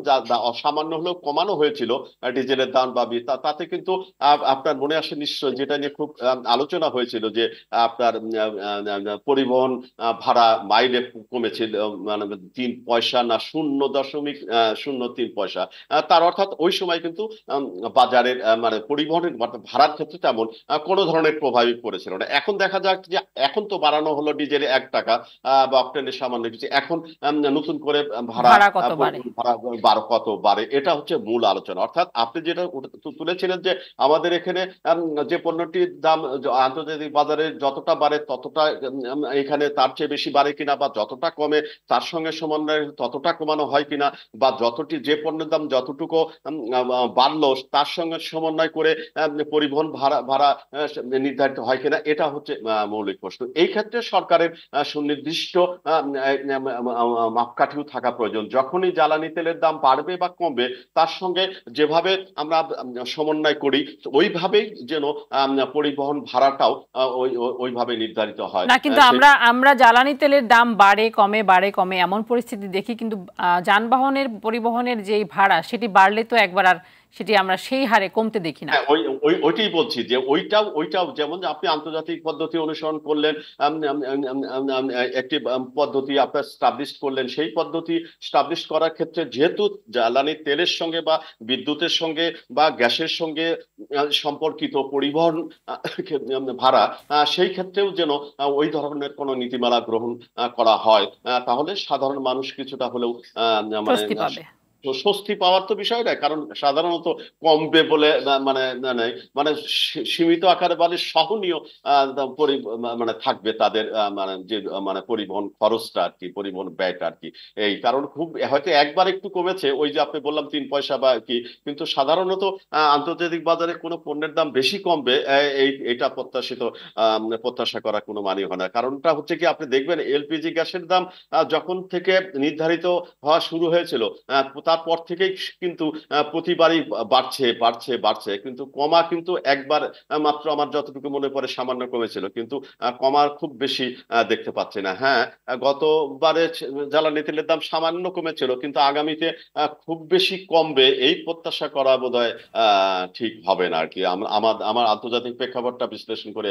B: সামান্য হলেও কমানো হয়েছিল ডিজেলের দাম বা তাতে কিন্তু আপনার মনে আসে নিশ্চয়, যেটা নিয়ে খুব আলোচনা হয়েছিল যে আপনার পরিবহন ভাড়া মাইলে কমেছিল, মানে 3 পয়সা না 0.03 পয়সা। তার অর্থাৎ ওই সময় কিন্তু বাজারের মানে পরিবহনের ভাড়ার ক্ষেত্রে তেমন কোনো ধরনের প্রভাবই পড়েছিল না। এখন দেখা যাক যে এখন তো বাড়ানো হলো ডিজেলে 1 টাকা বা অকটেনের সামান্য কিছু, এখন নতুন করে ভাড়া কত বাড়ে, এটা হচ্ছে মূল আলোচনা। অর্থাৎ আপনি যেটা তুলেছিলেন যে আমাদের এখানে যে পণ্যটির দাম আন্তর্জাতিক বাজারে যতটা বাড়ে ততটা এখানে তার চেয়ে বেশি বাড়ে কিনা, বা যতটা কমে তার সঙ্গে সমন্বয় ততটা কমানো হয় কিনা, বা যে পণ্যের দাম যতটুকু বাড়লো তার সঙ্গে সমন্বয় করে পরিবহন ভাড়া নির্ধারিত হয় কিনা, এটা হচ্ছে মৌলিক প্রশ্ন। এই ক্ষেত্রে সরকারের সুনির্দিষ্ট মাপকাঠিও থাকা প্রয়োজন। যখনই জ্বালানি তেলের দাম বাড়বে বা কমবে তার সঙ্গে যেভাবে আমরা সমন্বয় করি ওইভাবেই যেন পরিবহন ভাড়াটাও ওইভাবে নির্ধারিত হয়
A: না। কিন্তু আমরা জ্বালানি তেলের দাম বাড়ে কমে এমন পরিস্থিতি দেখি, কিন্তু যানবাহনের পরিবহনের যে ভাড়া সেটি বাড়লে তো একবার আর সেটি আমরা সেই হারে কমতে দেখি না।
B: হ্যাঁ, ওইটাই বলছি যে ওইটাও যেমন আপনি আন্তর্জাতিক পদ্ধতি অনুসরণ করলেন, আম, আম, আম, আম, আম, আম, একটি পদ্ধতি আপনার স্টাবলিশ করলেন, সেই পদ্ধতি স্টাবলিশ করার ক্ষেত্রে যেহেতু জ্বালানি তেলের সঙ্গে বা বিদ্যুতের সঙ্গে বা গ্যাসের সঙ্গে সম্পর্কিত পরিবহন ভাড়া, সেই ক্ষেত্রেও যেন ওই ধরনের কোনো নীতিমালা গ্রহণ করা হয়, তাহলে সাধারণ মানুষ কিছুটা হলেও মানে
A: স্বস্তি পাবে।
B: তো স্বস্তি পাওয়ার তো বিষয় নয়, কারণ সাধারণত কমবে বলে মানে নেই, মানে সীমিত আকারে মানে সহনীয় মানে থাকবে তাদের মানে যে মানে পরিবহন খরচটা আর কি, পরিবহন ব্যয়টা আর কি। এই কারণ খুব হয়তো একবার একটু কমেছে, ওই যে আপনি বললাম 3 পয়সা বা কি, কিন্তু সাধারণত আন্তর্জাতিক বাজারে কোনো পণ্যের দাম বেশি কমবে এটা প্রত্যাশিত প্রত্যাশা করা কোনো মানে হয় না। কারণটা হচ্ছে কি, আপনি দেখবেন এলপিজি গ্যাসের দাম যখন থেকে নির্ধারিত হওয়া শুরু হয়েছিল, তারপর থেকেই কিন্তু প্রতিবারই বাড়ছে বাড়ছে বাড়ছে, কিন্তু কমা কিন্তু একবার মাত্র আমার যতটুকু মনে পড়ে সামান্য কমেছিল, কিন্তু কমার খুব বেশি দেখতে পাচ্ছি না। হ্যাঁ, গতবারে জ্বালানি তেলের দাম সামান্য কমেছিল, কিন্তু আগামীতে খুব বেশি কমবে এই প্রত্যাশা করা বোধহয় ঠিক হবে না আর কি। আমার আমার আন্তর্জাতিক প্রেক্ষাপটটা বিশ্লেষণ করে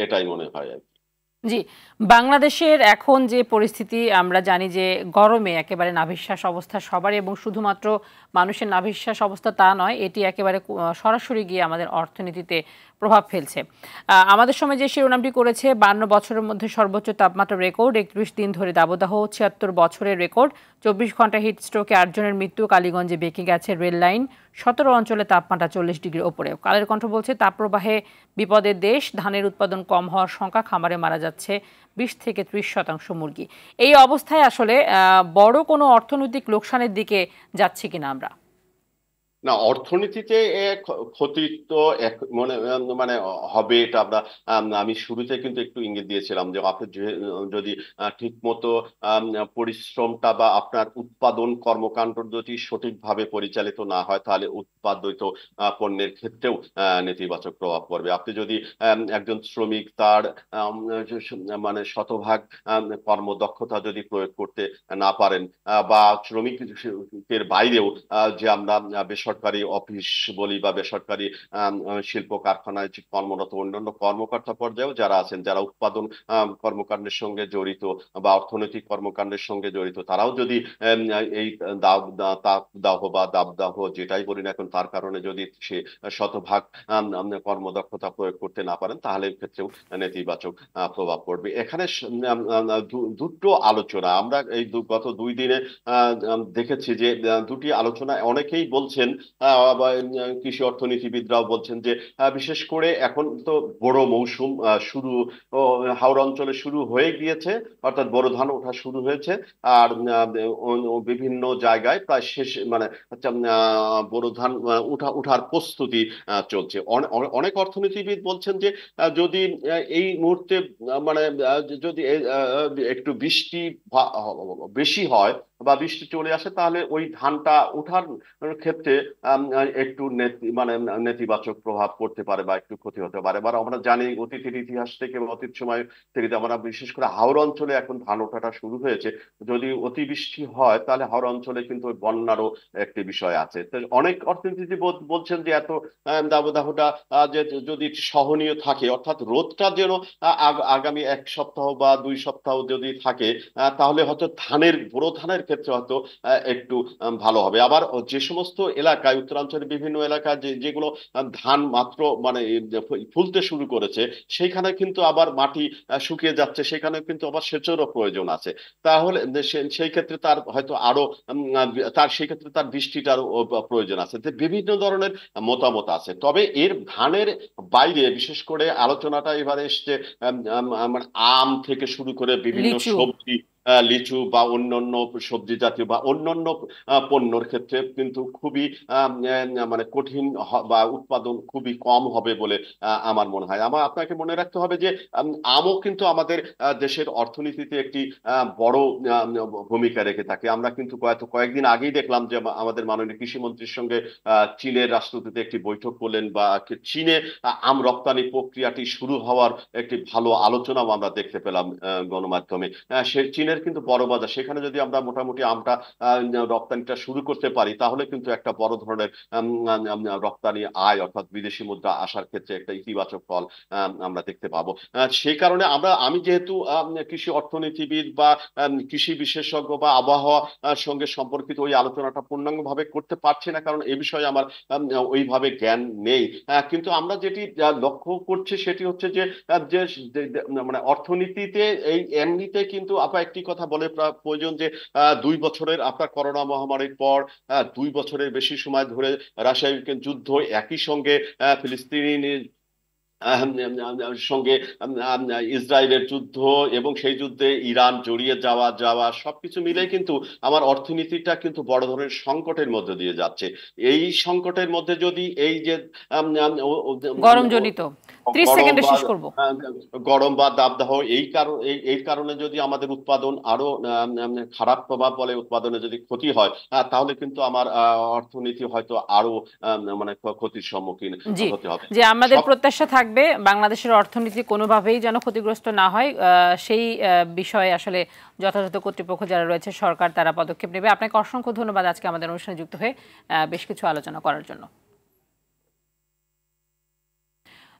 B: এটাই মনে হয় আর কি।
A: জি, বাংলাদেশের এখন যে পরিস্থিতি আমরা জানি যে গরমে একেবারে নাভিশ্বাস অবস্থা সবারই, এবং শুধুমাত্র মানুষের নাভিশ্বাস অবস্থা তা নয়, এটি একেবারে সরাসরি গিয়ে আমাদের অর্থনীতিতে প্রভাব ফেলছে। আমাদের সময় যে শিরোনামটি করেছে 52 বছরের মধ্যে সর্বোচ্চ তাপমাত্রা রেকর্ড, 31 দিন ধরে দাবদাহ, 76 বছরের রেকর্ড, 24 ঘন্টা হিট স্ট্রোকে 8 জনের মৃত্যু, কালীগঞ্জে বেঁকে গেছে রেল লাইন, 17 অঞ্চলে তাপমাত্রা 40 ডিগ্রির ওপরে। কালের কণ্ঠ বলছে তাপপ্রবাহে বিপদের দেশ, ধানের উৎপাদন কম হওয়ার শঙ্কা, খামারে মারা যাচ্ছে 20 থেকে 30% মুরগি। এই অবস্থায় আসলে বড় কোনো অর্থনৈতিক লোকসানের দিকে যাচ্ছে কিনা আমরা?
B: না, অর্থনীতিতে ক্ষতি তো মনে মানে হবে, এটা আমরা আমি শুরুতে কিন্তু একটু ইঙ্গিত দিয়েছিলাম যে আপনি যদি ঠিক মতো পরিশ্রমটা বা আপনার উৎপাদন কর্মকাণ্ড যদি সঠিকভাবে পরিচালিত না হয়, তাহলে উৎপাদিত পণ্যের ক্ষেত্রেও নেতিবাচক প্রভাব পড়বে। আপনি যদি একজন শ্রমিক তার আম, মানে শতভাগ কর্মদক্ষতা যদি প্রয়োগ করতে না পারেন, বা শ্রমিকের বাইরেও যে আমরা বেসরকারি অফিস বলি বা বেসরকারি শিল্প কারখানায় যে কর্মরত অন্যান্য কর্মকর্তা পর্যায়েও যারা আছেন, যারা উৎপাদন কর্মকাণ্ডের সঙ্গে জড়িত বা অর্থনৈতিক কর্মকাণ্ডের সঙ্গে জড়িত, তারাও যদি এই তাপদাহ বা দাবদাহ যেটাই বলি না এখন, তার কারণে যদি সে শতভাগ কর্মদক্ষতা প্রয়োগ করতে না পারেন, তাহলে ক্ষেত্রেও নেতিবাচক প্রভাব পড়বে। এখানে দুটো আলোচনা আমরা এই গত 2 দিনে দেখেছি যে দুটি আলোচনা অনেকেই বলছেন, কৃষি অর্থনীতিবিদরাও বলছেন যে বিশেষ করে এখন তো বড় মৌসুম শুরু হাওড়া অঞ্চলে শুরু হয়ে গিয়েছে, অর্থাৎ বোরো ধান ওঠা শুরু হয়েছে। আর বিভিন্ন জায়গায় প্রায় শেষ মানে বোরো ধান উঠার প্রস্তুতি চলছে। অনেক অর্থনীতিবিদ বলছেন যে যদি এই মুহূর্তে মানে যদি একটু বৃষ্টি বেশি হয় বা বৃষ্টি চলে আসে, তাহলে ওই ধানটা ওঠার ক্ষেত্রে একটু মানে নেতিবাচক প্রভাব পড়তে পারে বা একটু ক্ষতি হতে পারে। এবার আমরা জানি অতীতের ইতিহাস থেকে বা অতীত সময় থেকে, আমরা বিশেষ করে হাওড়া অঞ্চলে এখন ধান ওঠাটা শুরু হয়েছে। যদি অতিবৃষ্টি হয়, তাহলে হাওড়া অঞ্চলে কিন্তু ওই বন্যারও একটি বিষয় আছে। তো অনেক অর্থনীতিবিদ বলছেন যে এত দাবদাহটা যে যদি সহনীয় থাকে, অর্থাৎ রোদটা যেন আগামী 1 সপ্তাহ বা 2 সপ্তাহ যদি থাকে, তাহলে হয়তো বোরো ধানের ক্ষেত্রে হয়তো একটু ভালো হবে। আবার যে সমস্ত এলাকায়, উত্তরাঞ্চলের বিভিন্ন এলাকায় যেগুলো ধান মাত্র মানে ফুলতে শুরু করেছে, সেইখানে কিন্তু আবার মাটি শুকিয়ে যাচ্ছে, সেখানে কিন্তু আবার সেচেরও প্রয়োজন আছে। তাহলে সেই ক্ষেত্রে তার হয়তো আরো সেই ক্ষেত্রে তার বৃষ্টিটারও প্রয়োজন আছে। বিভিন্ন ধরনের মতামত আছে। তবে এর ধানের বাইরে বিশেষ করে আলোচনাটা এবারে এসছে মানে আম থেকে শুরু করে বিভিন্ন
A: লিচু।
B: সবজি, লিচু বা অন্যান্য সবজি জাতীয় বা অন্যান্য পণ্যর ক্ষেত্রে কিন্তু খুবই মানে কঠিন বা উৎপাদন খুবই কম হবে বলে আমার মনে হয়। আপনাকে মনে রাখতে হবে যে আমও কিন্তু আমাদের দেশের অর্থনীতিতে একটি বড় ভূমিকা রেখে থাকে। আমরা কিন্তু কয়েকদিন আগেই দেখলাম যে আমাদের মাননীয় কৃষিমন্ত্রীর সঙ্গে চীনের রাষ্ট্রদূত একটি বৈঠক করলেন, বা চীনে আম রপ্তানি প্রক্রিয়াটি শুরু হওয়ার একটি ভালো আলোচনাও আমরা দেখতে পেলাম গণমাধ্যমে। সে চীনের আমনের কিন্তু বড় বাজার, সেখানে যদি আমরা মোটামুটি আমটা রপ্তানিটা শুরু করতে পারি, তাহলে কিন্তু একটা বড় ধরনের রপ্তানি আয় অর্থাৎ বিদেশি মুদ্রা আসার ক্ষেত্রে একটা ইতিবাচক ফল আমরা দেখতে পাবো। সেই কারণে আমি যেহেতু কৃষি অর্থনীতিবিদ বা কৃষি বিশেষজ্ঞ বা আবহাওয়া সঙ্গে সম্পর্কিত ওই আলোচনাটা পূর্ণাঙ্গভাবে করতে পারছি না, কারণ এ বিষয়ে আমার ওইভাবে জ্ঞান নেই। কিন্তু আমরা যেটি লক্ষ্য করছি সেটি হচ্ছে যে মানে অর্থনীতিতে এই এমনিতে কিন্তু আপনার একটি কথা বলে প্রয়োজন যে 2 বছরের আপনার করোনা মহামারীর পর 2 বছরের বেশি সময় ধরে রাশিয়া ইউক্রেন যুদ্ধ, একই সঙ্গে ফিলিস্তিনি সঙ্গে ইসরায়েলের যুদ্ধ, এবং সেই যুদ্ধে ইরান জড়িয়ে যাওয়া যাওয়া সবকিছু মিলেই কিন্তু আমার অর্থনীতিটা কিন্তু বড় ধরনের সংকটের মধ্যে দিয়ে যাচ্ছে। এই সংকটের মধ্যে যদি এই যে
A: গরম জনিত 30 সেকেন্ডে শেষ করব।
B: গরম বা দাবদাহ এই কারণে যদি আমাদের উৎপাদন আরো খারাপ প্রভাব বলে, উৎপাদনে যদি ক্ষতি হয়, তাহলে কিন্তু আমার অর্থনীতি হয়তো আরো মানে ক্ষতির সম্মুখীন হতে হবে।
A: যে আমাদের প্রত্যাশা থাকবে বাংলাদেশের অর্থনীতি কোনোভাবেই যেন ক্ষতিগ্রস্ত না হয়, সেই বিষয়ে আসলে যথাযথ কর্তৃপক্ষ যারা রয়েছে সরকার, তারা পদক্ষেপ নেবে। আপনাকে অসংখ্য ধন্যবাদ আজকে আমাদের অনুষ্ঠানে যুক্ত হয়ে বেশ কিছু আলোচনা করার জন্য।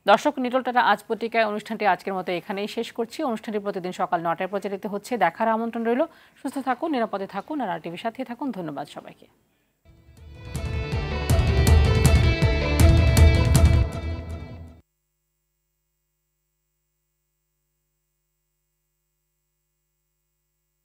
A: দর্শক, নিটল টাটা আজ পত্রিকায় অনুষ্ঠানটি আজকের মতো এখানেই শেষ করছি। অনুষ্ঠানটি প্রতিদিন সকাল 9টায় প্রচারিত হচ্ছে। দেখার আমন্ত্রণ রইল। সুস্থ থাকুন, নিরাপদে থাকুন, আর RTV সাথে থাকুন। ধন্যবাদ সবাইকে।